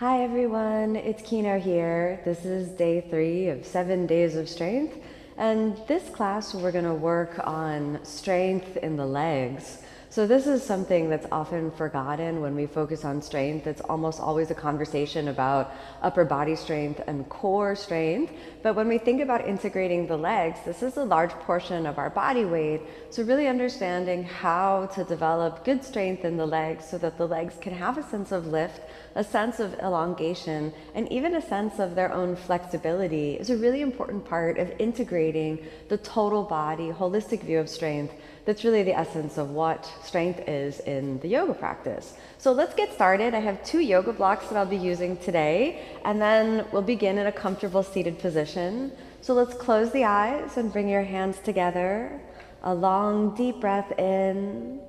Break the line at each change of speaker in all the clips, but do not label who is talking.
Hi everyone, it's Kino here. This is day 3 of 7 days of strength, and this class we're going to work on strength in the legs. So this is something that's often forgotten when we focus on strength. It's almost always a conversation about upper body strength and core strength. But when we think about integrating the legs, this is a large portion of our body weight. So really understanding how to develop good strength in the legs so that the legs can have a sense of lift, a sense of elongation, and even a sense of their own flexibility is a really important part of integrating the total body, holistic view of strength. That's really the essence of what strength is in the yoga practice. So let's get started. I have 2 yoga blocks that I'll be using today, and then we'll begin in a comfortable seated position. So let's close the eyes and bring your hands together. A long, deep breath in.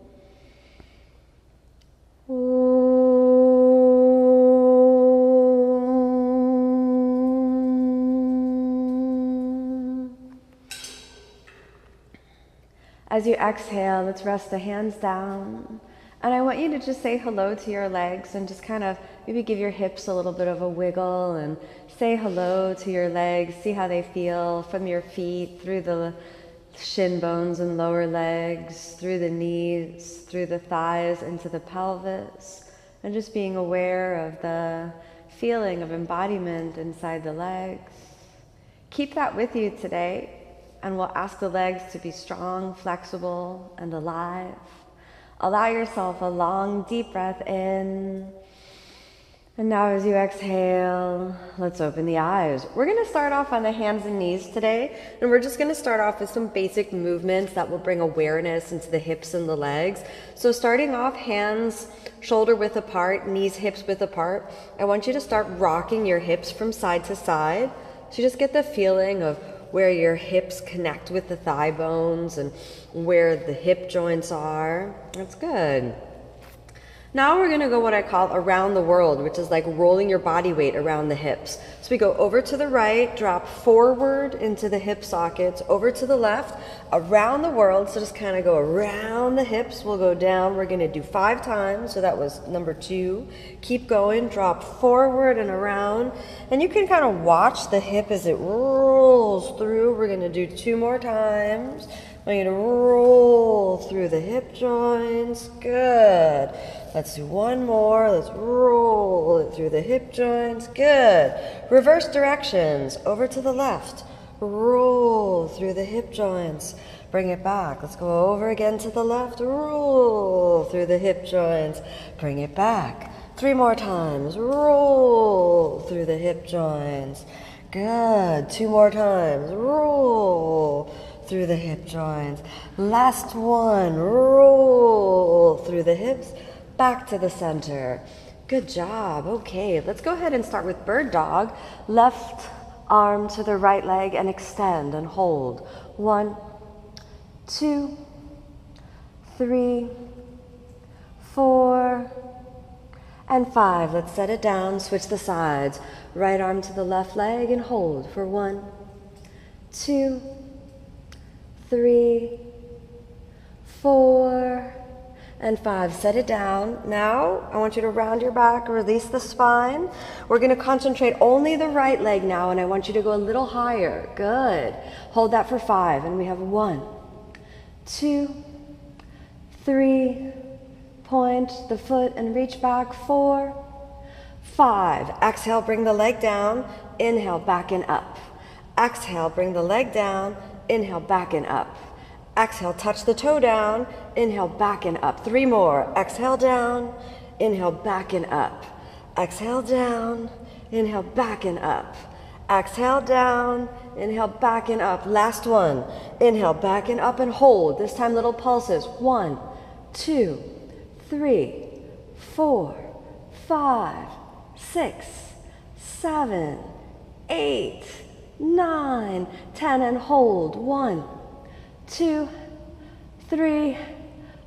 As you exhale, let's rest the hands down. And I want you to just say hello to your legs and just kind of maybe give your hips a little bit of a wiggle and say hello to your legs. See how they feel from your feet, through the shin bones and lower legs, through the knees, through the thighs, into the pelvis. And just being aware of the feeling of embodiment inside the legs. Keep that with you today. And we'll ask the legs to be strong, flexible, and alive. Allow yourself a long, deep breath in. And now as you exhale, let's open the eyes. We're going to start off on the hands and knees today. And we're just going to start off with some basic movements that will bring awareness into the hips and the legs. So starting off, hands shoulder width apart, knees hips width apart. I want you to start rocking your hips from side to side. So you just get the feeling of where your hips connect with the thigh bones and where the hip joints are. That's good. Now we're going to go what I call around the world, which is like rolling your body weight around the hips. So we go over to the right, drop forward into the hip sockets, over to the left, around the world. So just kind of go around the hips. We'll go down. We're going to do 5 times. So that was number 2. Keep going. Drop forward and around. And you can kind of watch the hip as it rolls through. We're going to do 2 more times. I want you to roll through the hip joints. Good. Let's do 1 more. Let's roll it through the hip joints. Good. Reverse directions. Over to the left. Roll through the hip joints. Bring it back. Let's go over again to the left. Roll through the hip joints. Bring it back. 3 more times. Roll through the hip joints. Good. 2 more times. Roll through the hip joints. Last one. Roll through the hips. Back to the center. Good job. Okay, let's go ahead and start with bird dog. Left arm to the right leg and extend and hold. 1, 2, 3, 4, and 5. Let's set it down. Switch the sides. Right arm to the left leg and hold for 1, 2, 3, 4, and 5. Set it down. Now, I want you to round your back, release the spine. We're going to concentrate only the right leg now, and I want you to go a little higher. Good. Hold that for 5, and we have 1, 2, 3, point the foot and reach back, 4, 5. Exhale, bring the leg down. Inhale, back and up. Exhale, bring the leg down. Inhale, back and up. Exhale, touch the toe down. Inhale, back and up. 3 more. Exhale down. Inhale, back and up. Exhale down. Inhale, back and up. Exhale down. Inhale, back and up. Last one. Inhale, back and up and hold. This time little pulses. 1, 2, 3, 4, 5, 6, 7, 8, 9, 10, and hold. 1, 2, 3,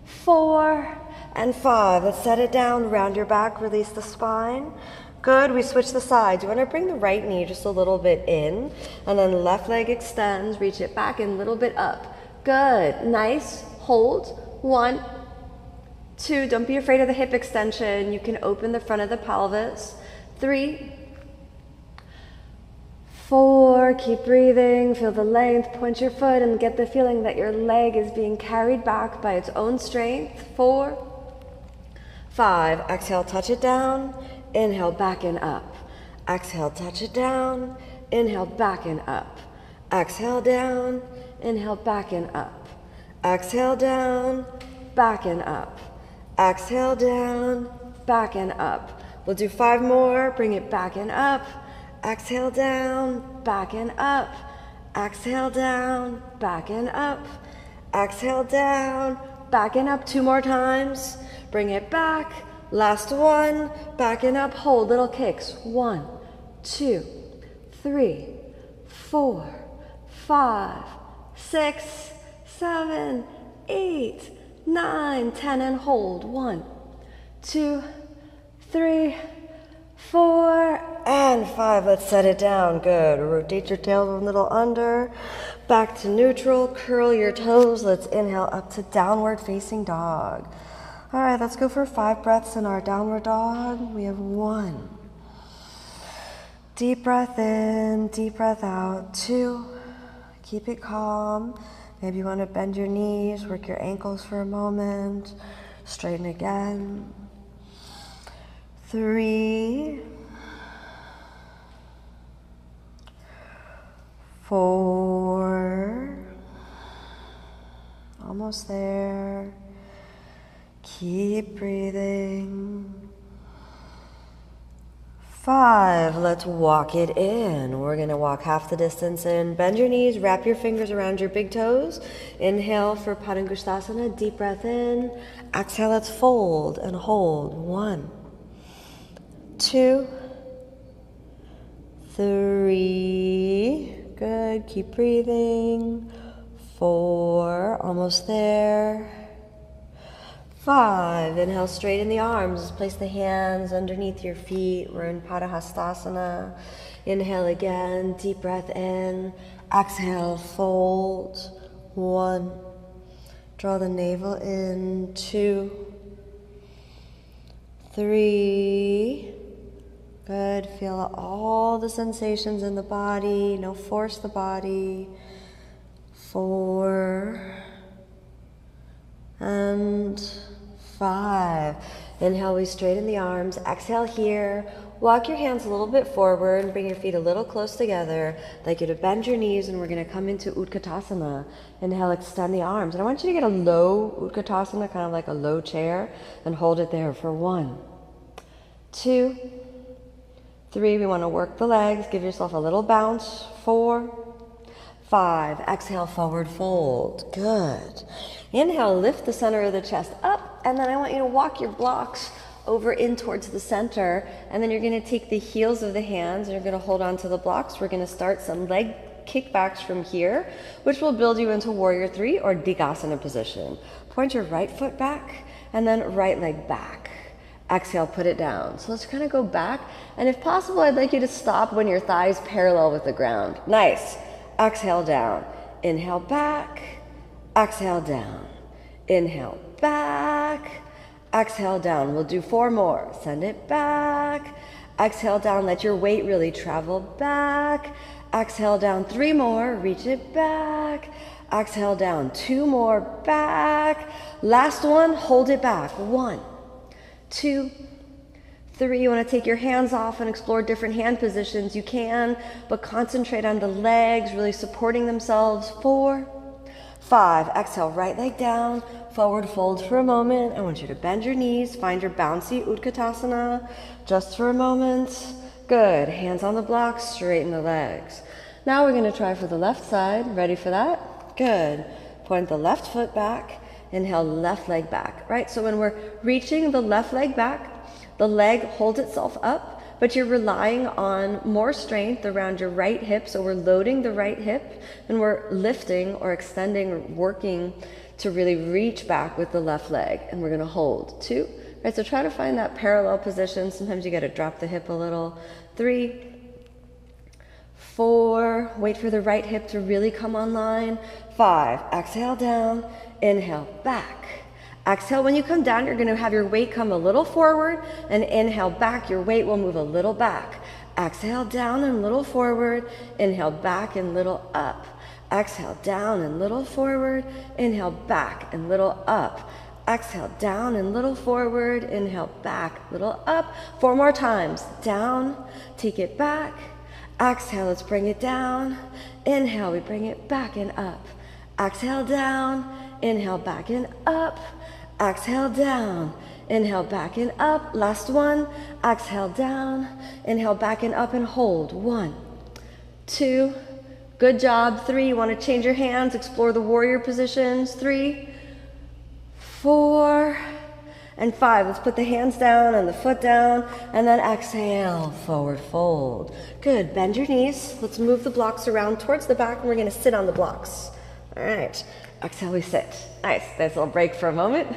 4, and 5. Let's set it down. Round your back. Release the spine. Good. We switch the sides. You want to bring the right knee just a little bit in, and then left leg extends. Reach it back and a little bit up. Good. Nice. Hold. 1, 2, don't be afraid of the hip extension. You can open the front of the pelvis. 3, 4, keep breathing, feel the length, point your foot and get the feeling that your leg is being carried back by its own strength. 4, 5, exhale, touch it down, inhale, back and up. Exhale, touch it down, inhale, back and up. Exhale down, inhale, back and up. Exhale down, back and up. Exhale down, back and up. We'll do 5 more, bring it back and up. Exhale down, back and up. Exhale down, back and up. Exhale down, back and up. 2 more times. Bring it back. Last one. Back and up. Hold little kicks. 1, 2, 3, 4, 5, 6, 7, 8, 9, 10, and hold. 1, 2, 3, 4, and 5. Let's set it down. Good. Rotate your tail a little under. Back to neutral. Curl your toes. Let's inhale up to downward facing dog. All right, let's go for 5 breaths in our downward dog. We have 1. Deep breath in, deep breath out. 2. Keep it calm. Maybe you want to bend your knees, work your ankles for a moment. Straighten again. 3, 4, almost there. Keep breathing. 5, let's walk it in. We're gonna walk half the distance in. Bend your knees, wrap your fingers around your big toes. Inhale for Padangusthasana, deep breath in. Exhale, let's fold and hold. 1, 2, 3, good, keep breathing. 4, almost there. 5, inhale, straighten the arms. Place the hands underneath your feet. We're in Padahastasana. Inhale again, deep breath in. Exhale, fold. 1, draw the navel in. 2, 3, good, feel all the sensations in the body. No, force the body. 4, and 5. Inhale, we straighten the arms. Exhale here. Walk your hands a little bit forward and bring your feet a little close together. I'd like you to bend your knees and we're going to come into Utkatasana. Inhale, extend the arms. And I want you to get a low Utkatasana, kind of like a low chair, and hold it there for 1, 2, 3. We want to work the legs. Give yourself a little bounce. 4, 5. Exhale, forward fold. Good. Inhale, lift the center of the chest up, and then I want you to walk your blocks over in towards the center, and then you're going to take the heels of the hands and you're going to hold on to the blocks. We're going to start some leg kickbacks from here, which will build you into Warrior 3 or Dikasana position. Point your right foot back and then right leg back. Exhale, put it down. So let's kind of go back, and if possible, I'd like you to stop when your thighs parallel with the ground. Nice. Exhale down. Inhale back. Exhale down. Inhale back. Exhale down. We'll do 4 more. Send it back. Exhale down. Let your weight really travel back. Exhale down. 3 more. Reach it back. Exhale down. 2 more. Back. Last one. Hold it back. 1, 2, 3. You want to take your hands off and explore different hand positions. You can, but concentrate on the legs really supporting themselves. 4, 5. Exhale, right leg down, forward fold for a moment. I want you to bend your knees, find your bouncy Utkatasana just for a moment. Good. Hands on the blocks, straighten the legs. Now we're going to try for the left side. Ready for that? Good. Point the left foot back. Inhale, left leg back. Right? So when we're reaching the left leg back, the leg holds itself up, but you're relying on more strength around your right hip. So we're loading the right hip and we're lifting or extending or working to really reach back with the left leg. And we're going to hold. 2. Right, so try to find that parallel position. Sometimes you got to drop the hip a little. 3, 4. Wait for the right hip to really come online. 5. Exhale down. Inhale back. Exhale, when you come down, you're gonna have your weight come a little forward, and inhale back, your weight will move a little back. Exhale, down and little forward, inhale back and little up. Exhale, down and little forward, inhale back and little up. Exhale, down and little forward, inhale back, little up. 4 more times, down, take it back. Exhale, let's bring it down. Inhale, we bring it back and up. Exhale, down, inhale back and up. Exhale, down, inhale back and up. Last one, exhale down, inhale back and up and hold. 1, 2, good job. 3, you want to change your hands, explore the warrior positions. 3, 4, and 5. Let's put the hands down and the foot down, and then exhale, forward fold. Good, bend your knees. Let's move the blocks around towards the back, and we're gonna sit on the blocks. All right, exhale, we sit. Nice little break for a moment,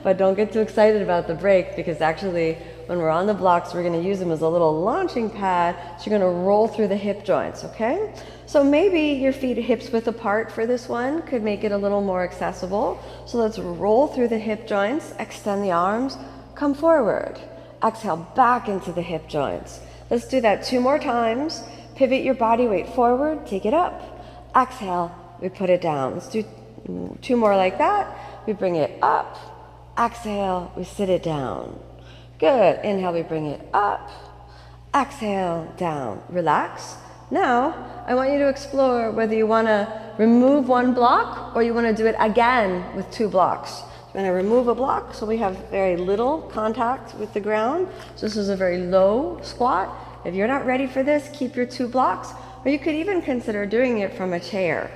but don't get too excited about the break, because actually when we're on the blocks, we're gonna use them as a little launching pad, so you're gonna roll through the hip joints, okay? So maybe your feet hips width apart for this one could make it a little more accessible. So let's roll through the hip joints, extend the arms, come forward. Exhale, back into the hip joints. Let's do that 2 more times. Pivot your body weight forward, take it up. Exhale, we put it down. Let's do 2 more like that. We bring it up. Exhale, we sit it down. Good. Inhale, we bring it up. Exhale, down. Relax. Now, I want you to explore whether you want to remove 1 block or you want to do it again with 2 blocks. We're going to remove a block so we have very little contact with the ground. So this is a very low squat. If you're not ready for this, keep your 2 blocks, or you could even consider doing it from a chair.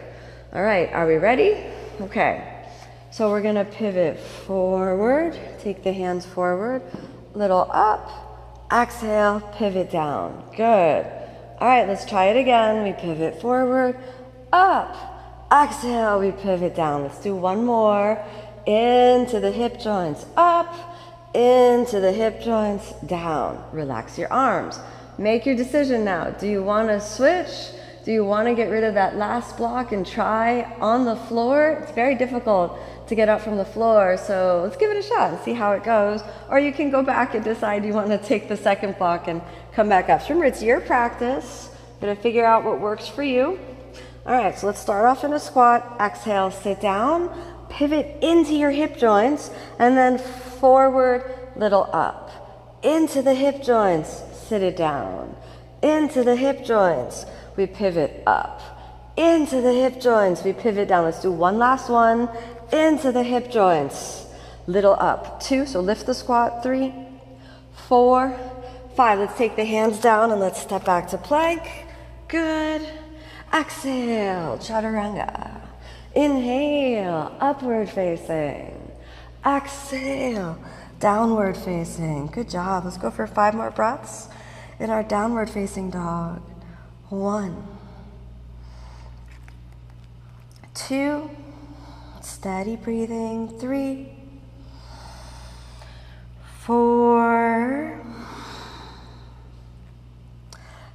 All right, are we ready? Okay, so we're gonna pivot forward, take the hands forward, little up, exhale, pivot down. Good. All right, let's try it again. We pivot forward, up, exhale, we pivot down. Let's do 1 more. Into the hip joints, up, into the hip joints, down. Relax your arms. Make your decision now. Do you wanna switch? Do you want to get rid of that last block and try on the floor? It's very difficult to get up from the floor, so let's give it a shot and see how it goes. Or you can go back and decide you want to take the 2nd block and come back up. So remember, it's your practice. You're going to figure out what works for you. All right, so let's start off in a squat. Exhale, sit down, pivot into your hip joints, and then forward, little up. Into the hip joints, sit it down. Into the hip joints, we pivot up. Into the hip joints, we pivot down. Let's do 1 last one. Into the hip joints, little up. 2, so lift the squat. 3, 4, 5. Let's take the hands down and let's step back to plank. Good. Exhale, chaturanga. Inhale, upward facing. Exhale, downward facing. Good job. Let's go for 5 more breaths in our downward facing dog. 1, 2, steady breathing. 3, 4,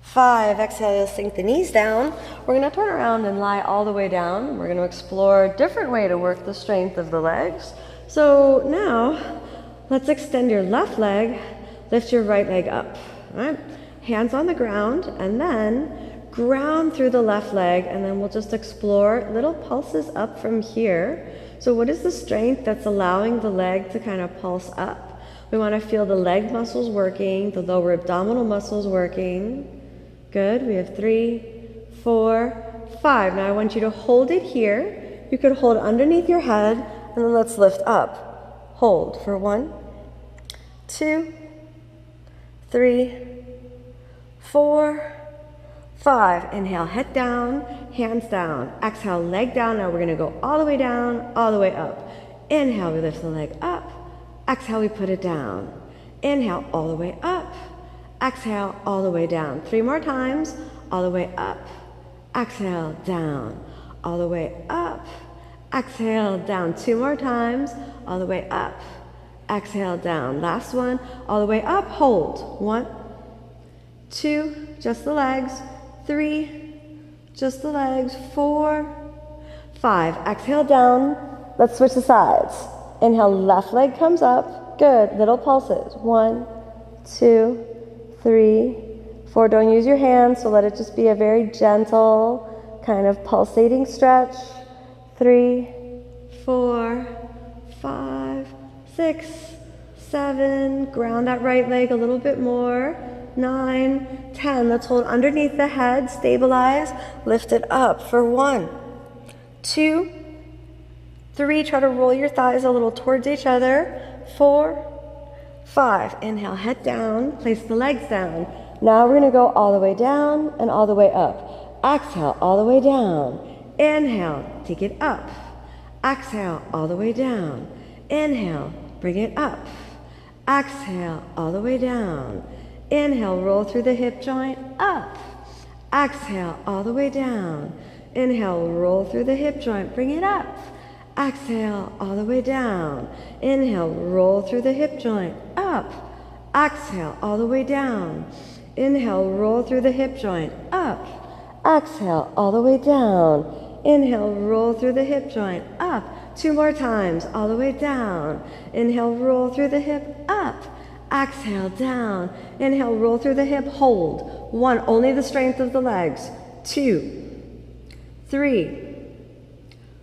5. Exhale, sink the knees down. We're going to turn around and lie all the way down. We're going to explore a different way to work the strength of the legs. So now, let's extend your left leg, lift your right leg up. All right? Hands on the ground, and then ground through the left leg, and then we'll just explore little pulses up from here. So what is the strength that's allowing the leg to kind of pulse up? We want to feel the leg muscles working, the lower abdominal muscles working. Good. We have 3, 4, 5. Now I want you to hold it here. You could hold underneath your head, and then let's lift up. Hold for 1, 2, 3, 4, 5. Inhale, head down, hands down. Exhale, leg down. Now we're going to go all the way down, all the way up. Inhale, we lift the leg up. Exhale, we put it down. Inhale, all the way up. Exhale, all the way down. 3 more times, all the way up. Exhale, down. All the way up. Exhale, down. 2 more times, all the way up. Exhale, down. Last one, all the way up. Hold. 1, 2, just the legs. 3, just the legs. 4, 5. Exhale down. Let's switch the sides. Inhale, left leg comes up. Good. Little pulses. 1, 2, 3, 4. Don't use your hands, so let it just be a very gentle, kind of pulsating stretch. 3, 4, 5, 6, 7. Ground that right leg a little bit more. 9, 10. Let's hold underneath the head. Stabilize. Lift it up for 1, 2, 3. Try to roll your thighs a little towards each other. 4, 5. Inhale, head down. Place the legs down. Now we're going to go all the way down and all the way up. Exhale, all the way down. Inhale, take it up. Exhale, all the way down. Inhale, bring it up. Exhale, all the way down. Inhale, roll through the hip joint, up. Exhale, all the way down. Inhale, roll through the hip joint, bring it up. Exhale, all the way down. Inhale, roll through the hip joint, up. Exhale, all the way down. Inhale, roll through the hip joint, up. Exhale, all the way down. Inhale, roll through the hip joint, up. 2 more times, all the way down. Inhale, roll through the hip, up. Exhale, down. Inhale, roll through the hip, hold. 1, only the strength of the legs. 2, 3,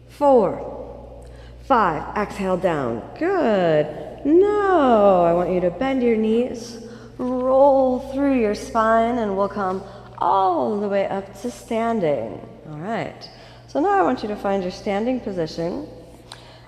4, 5. Exhale, down. Good. Now, I want you to bend your knees, roll through your spine, and we'll come all the way up to standing. All right. So now I want you to find your standing position.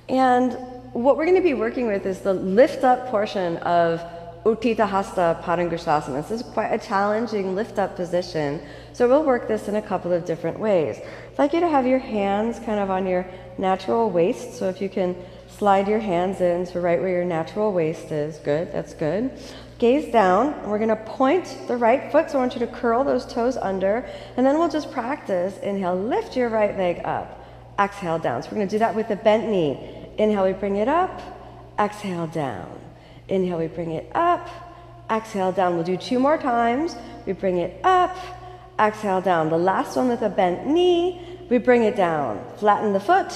And what we're going to be working with is the lift up portion of Utthita Hasta Padangusthasana. This is quite a challenging lift up position. So we'll work this in a couple of different ways. I'd like you to have your hands kind of on your natural waist. So if you can slide your hands in to right where your natural waist is. Good, that's good. Gaze down, and we're going to point the right foot. So I want you to curl those toes under, and then we'll just practice. Inhale, lift your right leg up. Exhale, down. So we're going to do that with the bent knee. Inhale, we bring it up. Exhale, down. Inhale, we bring it up. Exhale, down. We'll do 2 more times. We bring it up. Exhale, down. The last one with a bent knee, we bring it down. Flatten the foot,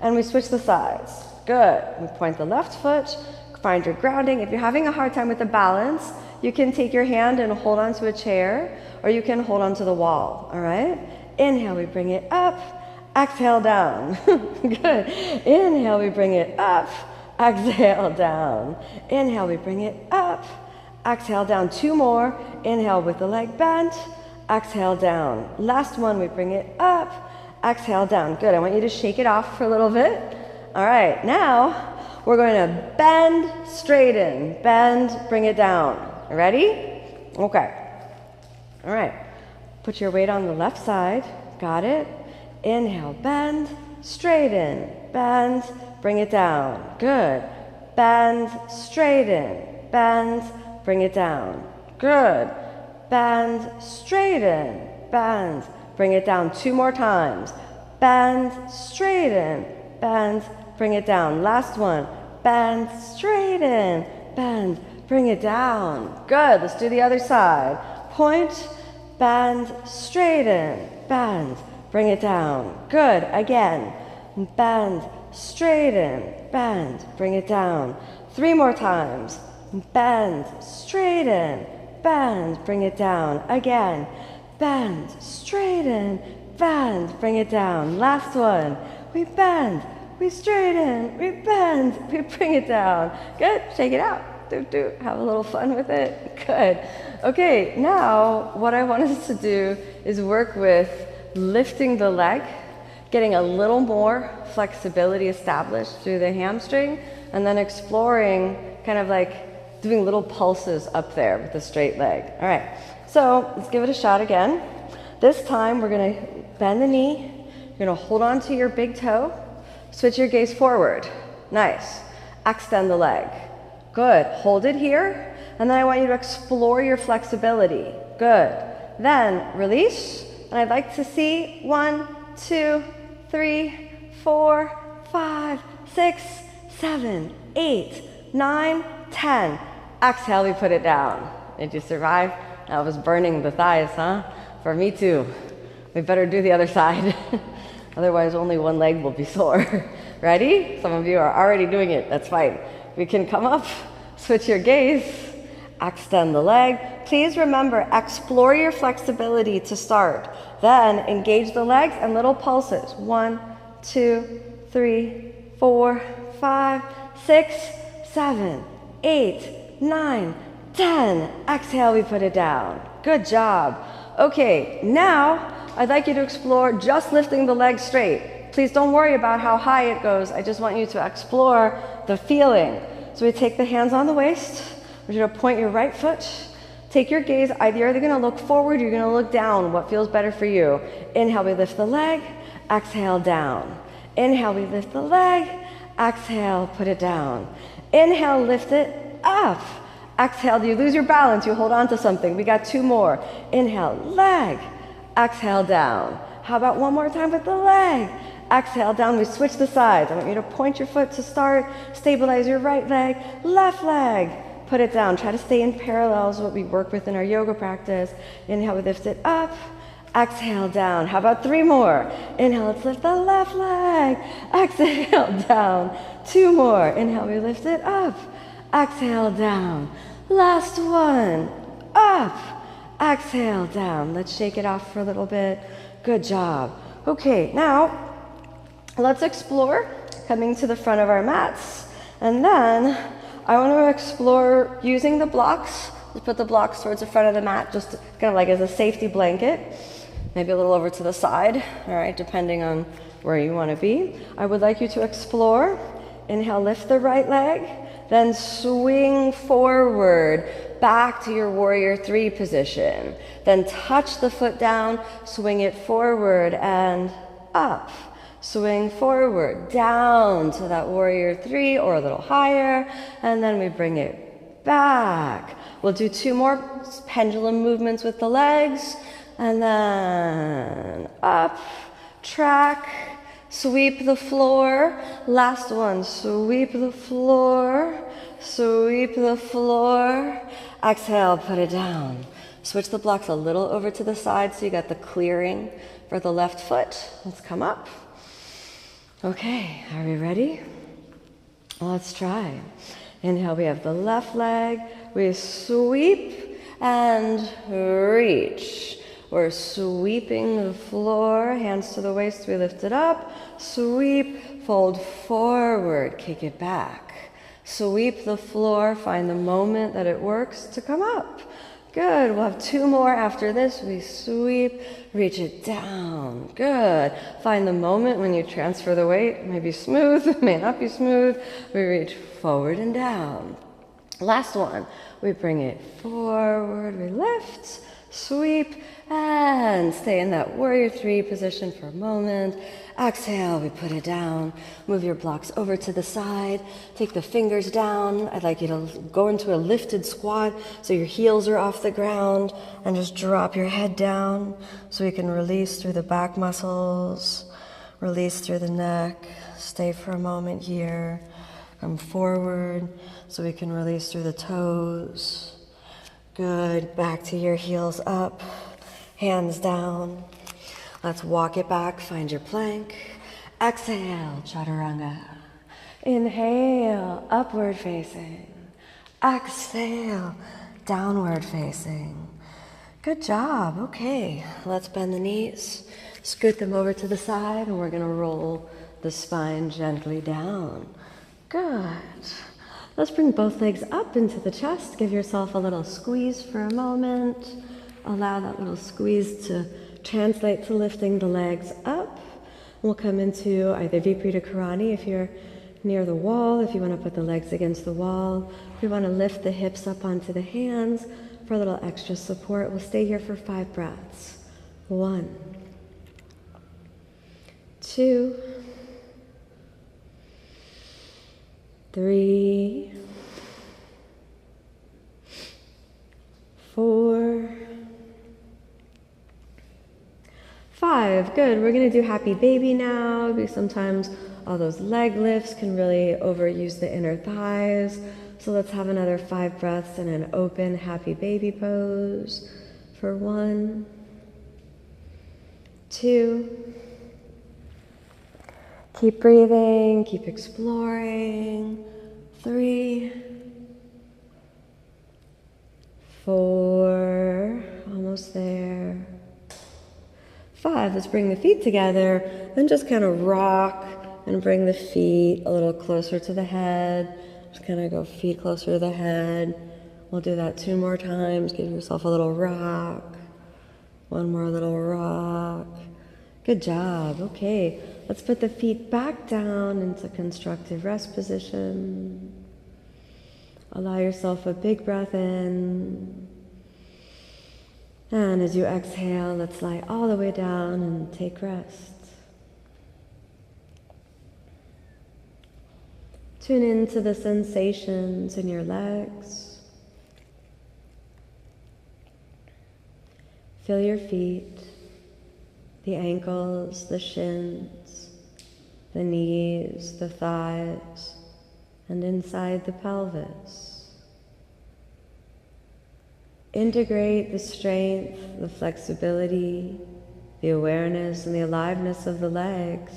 and we switch the sides. Good. We point the left foot. Find your grounding. If you're having a hard time with the balance, you can take your hand and hold onto a chair, or you can hold onto the wall. All right? Inhale, we bring it up. Exhale, down. Good. Inhale, we bring it up. Exhale, down. Inhale, we bring it up. Exhale, down. 2 more. Inhale with the leg bent. Exhale, down. Last one, we bring it up. Exhale, down. Good. I want you to shake it off for a little bit. All right. Now, we're going to bend, straighten, bend, bring it down. Ready? Okay. All right. Put your weight on the left side. Got it? Inhale, bend, straighten, bend, bring it down. Good. Bend, straighten, bend, bring it down. Good. Bend, straighten, bend, bring it down. 2 more times. Bend, straighten, bend, bring it down. Last one. Bend, straighten, bend, bring it down. Good. Let's do the other side. Point, bend, straighten, bend, bring it down. Good. Again. Bend, straighten, bend, bring it down. 3 more times. Bend, straighten, bend, bring it down. Again. Bend, straighten, bend, bring it down. Last one. We bend, we straighten, we bend, we bring it down. Good. Shake it out. Have a little fun with it. Good. Okay, now what I want us to do is work with lifting the leg, getting a little more flexibility established through the hamstring, and then exploring kind of like doing little pulses up there with the straight leg. All right, so let's give it a shot again. This time we're going to bend the knee. You're going to hold on to your big toe. Switch your gaze forward. Nice. Extend the leg. Good. Hold it here. And then I want you to explore your flexibility. Good. Then release. And I'd like to see 1, 2, 3, 4, 5, 6, 7, 8, 9, 10. Exhale, we put it down. Did you survive? That was burning the thighs, huh? For me too. We better do the other side. Otherwise, only one leg will be sore. Ready? Some of you are already doing it. That's fine. We can come up, switch your gaze, extend the leg. Please remember, explore your flexibility to start. Then engage the legs and little pulses. 1, 2, 3, 4, 5, 6, 7, 8, 9, 10. Exhale, we put it down. Good job. Okay, now I'd like you to explore just lifting the legs straight. Please don't worry about how high it goes. I just want you to explore the feeling. So we take the hands on the waist. I want you to point your right foot. Take your gaze. Either you're going to look forward or you're going to look down. What feels better for you? Inhale, we lift the leg. Exhale, down. Inhale, we lift the leg. Exhale, put it down. Inhale, lift it up. Exhale, do you lose your balance? You hold on to something. We got 2 more. Inhale, leg. Exhale, down. How about one more time with the leg? Exhale, down. We switch the sides. I want you to point your foot to start. Stabilize your right leg, left leg. Put it down. Try to stay in parallel is what we work with in our yoga practice. Inhale, we lift it up. Exhale, down. How about 3 more? Inhale, let's lift the left leg. Exhale, down. 2 more. Inhale, we lift it up. Exhale, down. Last one. Up. Exhale, down. Let's shake it off for a little bit. Good job. Okay, now let's explore coming to the front of our mats. And then I want to explore using the blocks. Let's put the blocks towards the front of the mat, just kind of like as a safety blanket. Maybe a little over to the side, all right, depending on where you want to be. I would like you to explore. Inhale, lift the right leg. Then swing forward back to your warrior 3 position. Then touch the foot down, swing it forward and up. Swing forward, down to that warrior 3 or a little higher, and then we bring it back. We'll do 2 more pendulum movements with the legs, and then up, track, sweep the floor. Last one, sweep the floor, sweep the floor. Exhale, put it down. Switch the blocks a little over to the side so you got the clearing for the left foot. Let's come up. Okay, are we ready? Let's try. Inhale, we have the left leg. We sweep and reach. We're sweeping the floor, hands to the waist, we lift it up. Sweep, fold forward, kick it back. Sweep the floor, find the moment that it works to come up. Good, we'll have 2 more after this. We sweep, reach it down. Good. Find the moment when you transfer the weight. It may be smooth, it may not be smooth. We reach forward and down. Last one, we bring it forward, we lift, sweep, and stay in that warrior 3 position for a moment. Exhale, we put it down. Move your blocks over to the side. Take the fingers down. I'd like you to go into a lifted squat so your heels are off the ground, and just drop your head down so you can release through the back muscles, release through the neck. Stay for a moment here. Come forward so we can release through the toes. Good. Back to your heels up, hands down. Let's walk it back, find your plank. Exhale, chaturanga. Inhale, upward facing. Exhale, downward facing. Good job. Okay, let's bend the knees, scoot them over to the side, and we're going to roll the spine gently down. Good. Let's bring both legs up into the chest. Give yourself a little squeeze for a moment. Allow that little squeeze to translate to lifting the legs up. We'll come into either Viparita Karani if you're near the wall, if you want to put the legs against the wall. If you want to lift the hips up onto the hands for a little extra support, we'll stay here for 5 breaths. 1, 2, 3, 4, 5. Good. We're going to do happy baby now, because sometimes all those leg lifts can really overuse the inner thighs. So let's have another 5 breaths in an open happy baby pose for 1, 2. Keep breathing, keep exploring. 3, 4, almost there. 5, let's bring the feet together and just kind of rock and bring the feet a little closer to the head. Just kind of go feet closer to the head. We'll do that 2 more times. Give yourself a little rock. 1 more little rock. Good job. Okay, let's put the feet back down into constructive rest position. Allow yourself a big breath in. And as you exhale, let's lie all the way down and take rest. Tune into the sensations in your legs. Feel your feet, the ankles, the shins, the knees, the thighs, and inside the pelvis. Integrate the strength, the flexibility, the awareness, and the aliveness of the legs.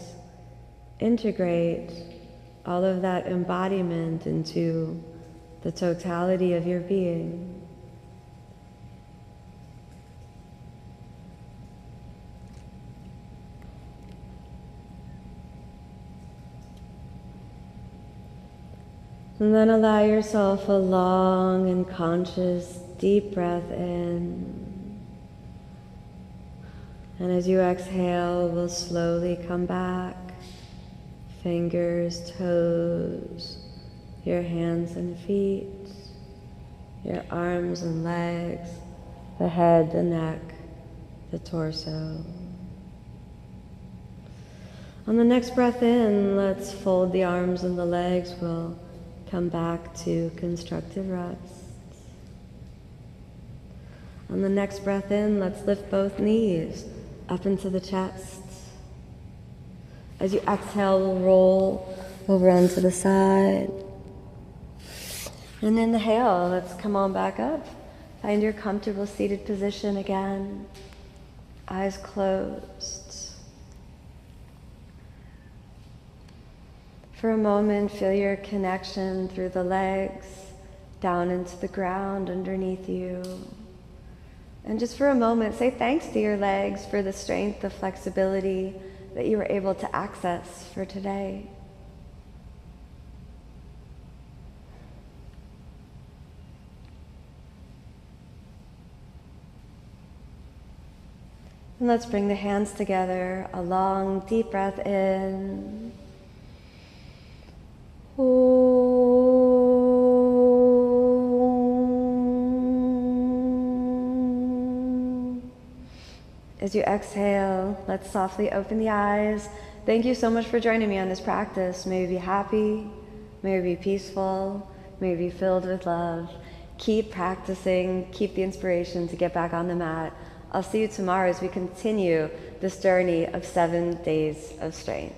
Integrate all of that embodiment into the totality of your being. And then allow yourself a long and conscious deep breath in. And as you exhale, we'll slowly come back. Fingers, toes, your hands and feet, your arms and legs, the head, the neck, the torso. On the next breath in, let's fold the arms and the legs. We'll come back to constructive rest. On the next breath in, let's lift both knees up into the chest. As you exhale, we'll roll over onto the side. And inhale, let's come on back up. Find your comfortable seated position again. Eyes closed. For a moment, feel your connection through the legs, down into the ground underneath you. And just for a moment, say thanks to your legs for the strength, the flexibility that you were able to access for today. And let's bring the hands together, a long, deep breath in. As you exhale, let's softly open the eyes. Thank you so much for joining me on this practice. May you be happy, may you be peaceful, may you be filled with love. Keep practicing, keep the inspiration to get back on the mat. I'll see you tomorrow as we continue this journey of 7 days of strength.